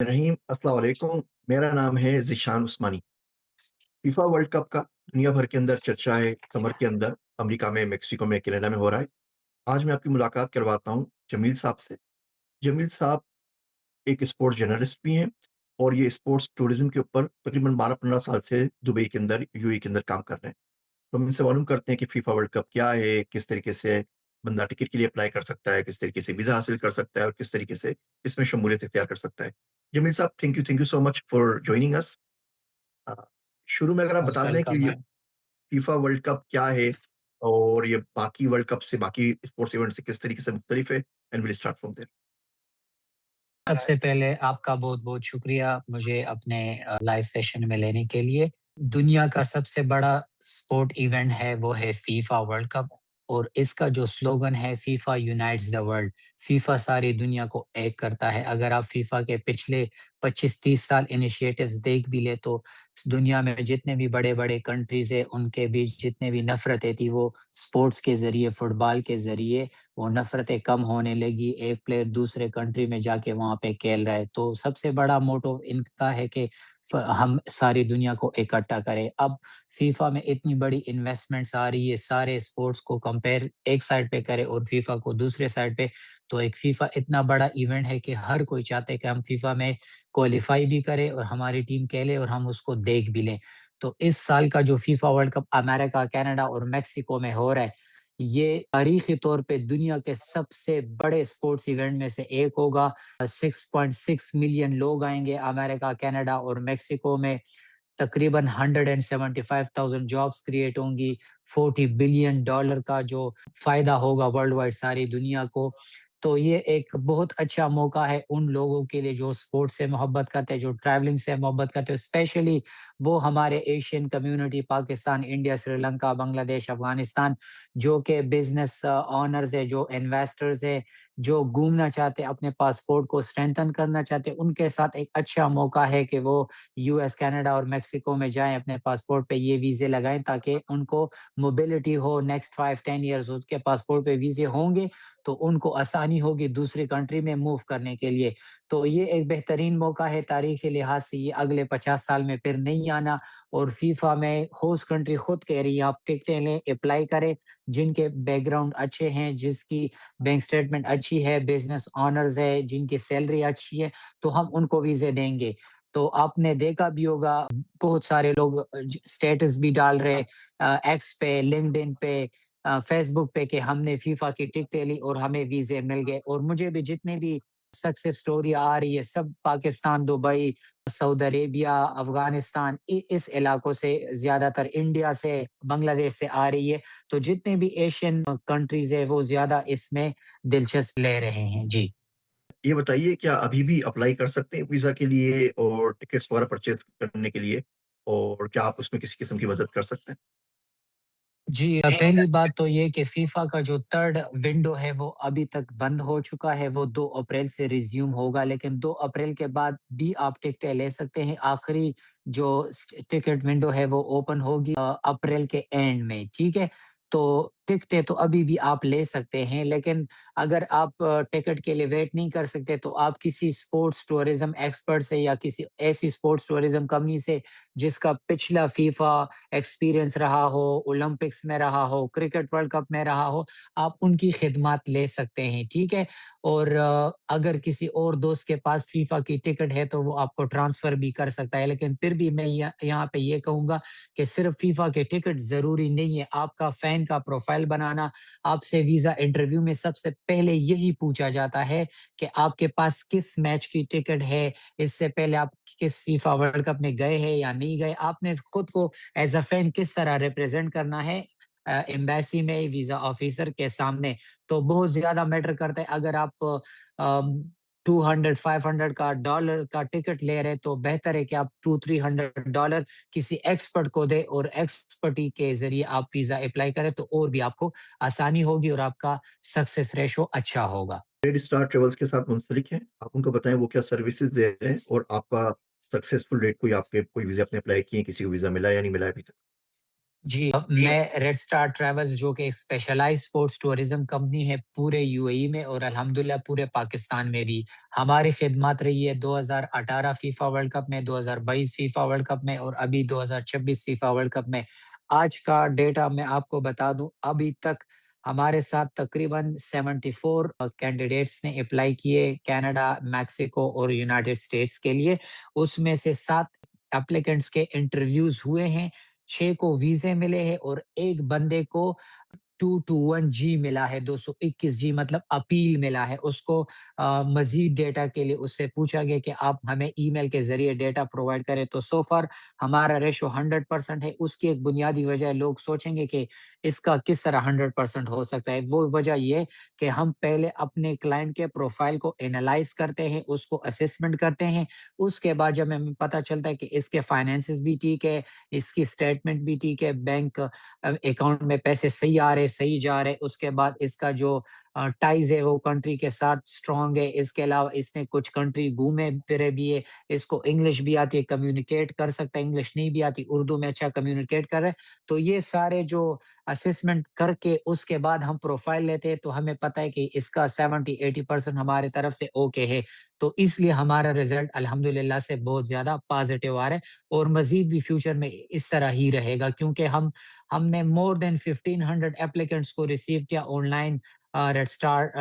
रहीम अस्सलाम वालेकुम। मेरा नाम है ज़ीशान उस्मानी। फीफा वर्ल्ड कप का दुनिया भर के अंदर चर्चा है, समर के अंदर अमेरिका में, मेक्सिको में, कनाडा में हो रहा है। आज मैं आपकी मुलाकात करवाता हूँ जमील साहब से। जमील साहब एक स्पोर्ट्स जर्नलिस्ट भी हैं और ये स्पोर्ट्स टूरिज़्म के ऊपर तकरीबन 12-15 साल से दुबई के अंदर, यूएई के अंदर काम कर रहे हैं। तो हम इनसे मालूम करते हैं कि फीफा वर्ल्ड कप क्या है, किस तरीके से बंदा टिकट के लिए अप्लाई कर सकता है, किस तरीके से वीज़ा हासिल कर सकता है और किस तरीके से इसमें शमूलियत इख्तियार कर सकता है। जमील साहब, thank you so much for joining us. अ, शुरू में अगर आप मोस्ट बता दें कि वेलकम ये है। फीफा वर्ल्ड कप क्या है और ये बाकी वर्ल्ड कप से, बाकी स्पोर्ट्स इवेंट से किस तरीके से मुख्तलिफ है? And will start from there. सबसे पहले आपका बहुत-बहुत शुक्रिया मुझे अपने लाइव सेशन में लेने के लिए। दुनिया का सबसे बड़ा स्पोर्ट इवेंट है वो है फीफा वर्ल्ड कप और इसका जो स्लोगन है FIFA unites the world. FIFA सारी दुनिया को एक करता है। अगर आप फीफा के पिछले 25-30 साल इनिशिएटिव्स देख भी ले तो दुनिया में जितने भी बड़े-बड़े कंट्रीज़ हैं उनके बीच जितने भी नफ़रतें थी वो स्पोर्ट्स के ज़रिए, फुटबॉल के ज़रिए वो नफ़रतें कम होने लगी, एक प्लेयर दूसरे कंट्री में जाके वहाँ पे खेल रहा है। तो सबसे बड़ा मोटो इनका है कि हम सारी दुनिया को इकट्ठा करें। अब फीफा में इतनी बड़ी इन्वेस्टमेंट्स आ रही है, सारे स्पोर्ट्स को कंपेयर एक साइड पे करें और फीफा को दूसरे साइड पे, तो एक फीफा इतना बड़ा इवेंट है कि हर कोई चाहता है कि हम फीफा में क्वालीफाई भी करें और हमारी टीम खेले और हम उसको देख भी लें। तो इस साल का जो FIFA world cup America, Canada और मेक्सिको में हो रहा है, ये तारीखी तौर पे दुनिया के सबसे बड़े स्पोर्ट्स इवेंट में से एक होगा। 6.6 मिलियन लोग आएँगे अमेरिका, कनाडा और मेक्सिको में। तकरीबन 175,000 जॉब्स क्रिएट होंगी, $40 बिलियन का जो फ़ायदा होगा वर्ल्ड वाइड सारी दुनिया को। तो ये एक बहुत अच्छा मौका है उन लोगों के लिए जो स्पोर्ट्स से मोहब्बत करते हैं, जो ट्रैवलिंग से मोहब्बत करते हैं, स्पेशली वो हमारे Asian community Pakistan, India, Sri Lanka, Bangladesh, Afghanistan जो कि बिज़नेस ओनर्स हैं, जो इन्वेस्टर्स हैं, जो घूमना चाहते हैं, अपने पासपोर्ट को स्ट्रेंथन करना चाहते हैं, उनके साथ एक अच्छा मौका है कि वो यूएस, कनाडा और मेक्सिको में जाएँ, अपने पासपोर्ट पे ये वीज़े लगाएँ ताकि उनको मोबिलिटी हो नेक्स्ट 5-10 इयर्स उसके पासपोर्ट पे वीज़े होंगे, तो उनको आसानी होगी दूसरी कंट्री में मूव करने के लिए। तो ये एक बेहतरीन मौका है तारीख़ी लिहाज़ से ये अगले 50 साल में फिर नहीं आना और फीफा में होस्ट कंट्री खुद कह रही है आप टिकटें लें, अप्लाई करें, जिनके बैकग्राउंड अच्छे हैं, जिसकी बैंक स्टेटमेंट अच्छी है, बिज़नेस ओनर्स है, जिनकी सैलरी अच्छी है, तो हम उनको वीज़े देंगे। तो आपने देखा भी होगा बहुत सारे लोग स्टेटस भी डाल रहे एक्स पे, लिंक्डइन पे, फेसबुक पे कि हमने फीफा की टिकटें ली और हमें वीज़े मिल गए और मुझे भी जितने भी सक्सेस स्टोरी आ रही है सब Pakistan, Dubai, Saudi Arabia, Afghanistan इस इलाकों से ज़्यादातर इंडिया से, बांग्लादेश से आ रही है। तो जितने भी एशियन कंट्रीज़ है वो ज़्यादा इसमें दिलचस्प ले रहे हैं। जी। ये बताइए, क्या अभी भी अप्लाई कर सकते हैं वीज़ा के लिए और टिकट्स वगैरह परचेज़ करने के लिए? और क्या आप उसमें किसी किस्म की मदद कर सकते हैं? जी, पहली बात तो ये कि फीफा का जो 3rd विंडो है वो अभी तक बंद हो चुका है, वो 2 अप्रैल से रिज़्यूम होगा, लेकिन 2 अप्रैल के बाद भी आप टिकटें ले सकते हैं। आखिरी जो टिकट विंडो है वो ओपन होगी अप्रैल के एंड में, ठीक है? तो टिकटें तो अभी भी आप ले सकते हैं, लेकिन अगर आप टिकट के लिए वेट नहीं कर सकते तो आप किसी स्पोर्ट्स टूरिज़्म एक्सपर्ट से या किसी ऐसी स्पोर्ट्स टूरिज़्म कंपनी से जिसका पिछला फीफा एक्सपीरियंस रहा हो, ओलंपिक्स में रहा हो, क्रिकेट वर्ल्ड कप में रहा हो, आप उनकी खिदमत ले सकते हैं, ठीक है? और अगर किसी और दोस्त के पास फीफा की टिकट है, तो वो आपको ट्रांसफ़र भी कर सकता है। लेकिन फिर भी मैं यहाँ पे ये कहूँगा कि सिर्फ़ फीफा की टिकट ज़रूरी नहीं है, आपका फ़ैन का प्रोफ़ाइल बनाना, आपसे वीज़ा इंटरव्यू में सबसे पहले यही पूछा जाता है कि आपके पास किस मैच की टिकट है, इससे पहले आप किस फीफा वर्ल्ड कप में गए हैं या नहीं गए, आपने खुद को एज़ अ फैन किस तरह रिप्रेज़ेंट करना है एम्बेसी में, वीज़ा ऑफ़िसर के सामने। तो बहुत ज़्यादा मैटर करता है अगर आप अम, 200 500 का डॉलर का टिकट ले रहे हैं, तो बेहतर है कि आप 200-300 किसी एक्सपर्ट को दें और एक्सपर्टी के ज़रिए आप वीज़ा अप्लाई करें, तो और भी आपको आसानी होगी और आपका सक्सेस रेशो अच्छा होगा। रेड स्टार ट्रैवल्स के साथ मुंसलिक हैं, आप उनको बताएँ वो क्या सर्विसेज़ दे रहे हैं और आपका सक्सेसफुल रेट कोई, आपके कोई वीज़ा आपने अप्लाई किए, किसी को वीज़ा मिला या नहीं मिला है अभी तक? जी, मैं रेड स्टार ट्रैवल्स जो कि एक स्पेशलाइज़्ड स्पोर्ट्स टूरिज़्म कंपनी है पूरे यूएई में और अल्हम्दुलिल्लाह पूरे पाकिस्तान में भी। हमारी खिदमत रही है 2018 फीफा वर्ल्ड कप में, 2022 फीफा वर्ल्ड कप में और अभी 2026 फीफा वर्ल्ड कप में। आज का डेटा मैं आपको बता दूँ, अभी तक हमारे साथ तकरीबन 74 कैंडिडेट्स ने अप्लाई किए कनाडा, मेक्सिको और यूनाइटेड स्टेट्स के लिए। उसमें से 7 एप्लीकेंट्स के इंटरव्यूज़ हुए हैं, 6 को वीज़े मिले हैं और 1 बंदे को 221 जी मिला है, 221 जी मतलब अपील मिला है। उसको मज़ीद डेटा के लिए उससे पूछा गया कि आप हमें ईमेल के ज़रिए डेटा प्रोवाइड करें, तो सो फार हमारा रेशो 100% है। उसकी एक बुनियादी वजह लोग सोचेंगे कि इसका किस तरह 100% हो सकता है? वो वजह ये कि हम पहले अपने क्लाइंट के प्रोफ़ाइल को एनालाइज़ करते हैं, उसको असेसमेंट करते हैं। उसके बाद जब हमें पता चलता है कि इसके फाइनेंसेस भी ठीक है, इसकी स्टेटमेंट भी ठीक है, बैंक अकाउंट में पैसे सही आ रहे, सही जा रहे, उसके बाद इसका जो टाइज़ है वो कंट्री के साथ स्ट्रॉन्ग है, इसके अलावा इसने कुछ कंट्री घूमे-फिरे भी है, इसको इंग्लिश भी आती है, कम्युनिकेट कर सकता है, इंग्लिश नहीं भी आती, उर्दू में अच्छा कम्युनिकेट कर रहा है। तो ये सारे जो असेसमेंट करके उसके बाद हम प्रोफाइल लेते हैं, तो हमें पता है कि इसका 70-80% हमारी तरफ से ओके है। तो इसलिए हमारा रिज़ल्ट अल्हम्दुलिल्लाह से बहुत ज़्यादा पॉज़िटिव आ रहा है और मज़ीद भी फ्यूचर में इस तरह ही रहेगा क्योंकि हमने मोर देन 1500 एप्लीकेंट्स को रिसीव किया ऑनलाइन रेडस्टार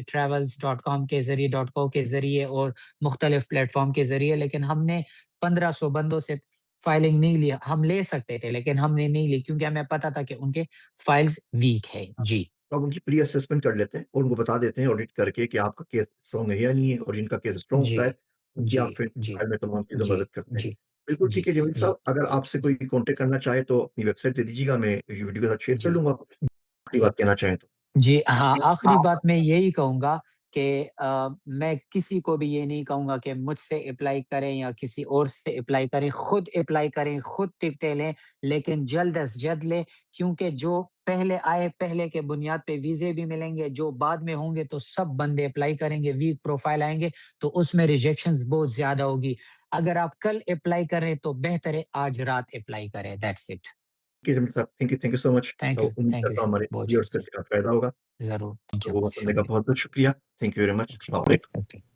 ट्रैवल्स.com के ज़रिए डॉट को के ज़रिए और मुख्तलिफ प्लेटफ़ॉर्म के ज़रिए, लेकिन हमने 1500 बंदों से फाइलिंग नहीं लिया। हम ले सकते थे, लेकिन हमने नहीं ली क्योंकि हमें पता था कि उनके फाइल्स वीक है। जी। तो आप उनकी प्री असेसमेंट कर लेते हैं और उनको बता देते हैं ऑडिट करके कि आपका केस स्ट्रॉन्ग है या नहीं है, और जिनका केस स्ट्रॉन्ग जी, होता है, उनकी जी, आप फिर जी, फाइल में तमाम चीज़ें जी, मदद करते हैं। जी, बिल्कुल जी, ठीक है जमील जी, साहब, अगर आपसे कोई कॉन्टैक्ट करना चाहे तो अपनी वेबसाइट दे दीजिएगा, मैं ये वीडियो के साथ शेयर कर जी। लूँगा। आखिरी बात कहना चाहें तो? जी, हाँ, आखिरी बात मैं यही कहूँगा कि मैं किसी को भी ये नहीं कहूँगा कि मुझसे अप्लाई करें या किसी और से अप्लाई करें, खुद टिकटें लें, लेकिन जल्द अज़ जल्द लें क्योंकि जो पहले आए, पहले के बुनियाद पे वीज़े भी मिलेंगे, जो बाद में होंगे तो सब बंदे अप्लाई करेंगे, वीक प्रोफाइल आएँगे, तो उसमें रिजेक्शंस बहुत ज़्यादा होगी। अगर आप कल अप्लाई करें तो बेहतर है आज रात अप्लाई करें, दैट्स इट। ठीक है जमील साहब, थैंक यू सो मच। उम्मीद थैंक यू, करता हूँ हमारे बहुत व्यूअर्स को शुक्रिया। इससे काफ़ी फ़ायदा होगा। ज़रूर, थैंक तो यू, वो सुनने का शुक्रिया, बहुत-बहुत शुक्रिया। Thank you very much. शुक्रिया, अस्सलाम वालेकुम। ओके।